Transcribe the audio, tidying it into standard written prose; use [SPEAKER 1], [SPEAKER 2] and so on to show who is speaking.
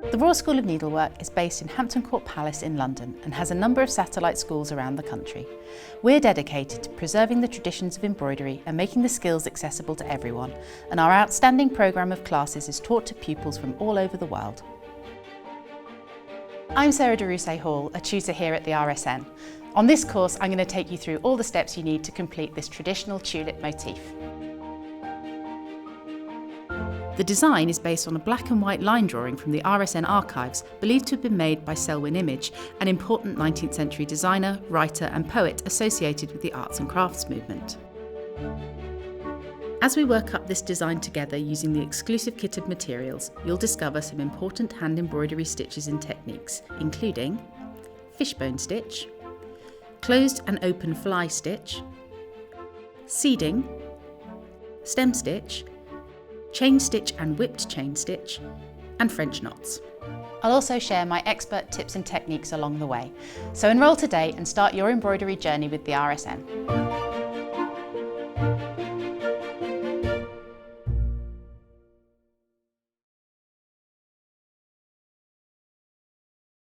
[SPEAKER 1] The Royal School of Needlework is based in Hampton Court Palace in London and has a number of satellite schools around the country. We're dedicated to preserving the traditions of embroidery and making the skills accessible to everyone, and our outstanding programme of classes is taught to pupils from all over the world. I'm Sarah de Rousset-Hall, a tutor here at the RSN. On this course, I'm going to take you through all the steps you need to complete this traditional tulip motif. The design is based on a black and white line drawing from the RSN archives, believed to have been made by Selwyn Image, an important 19th century designer, writer and poet associated with the arts and crafts movement. As we work up this design together using the exclusive kit of materials, you'll discover some important hand embroidery stitches and techniques, including fishbone stitch, closed and open fly stitch, seeding, stem stitch, chain stitch and whipped chain stitch, and French knots. I'll also share my expert tips and techniques along the way. So enrol today and start your embroidery journey with the RSN.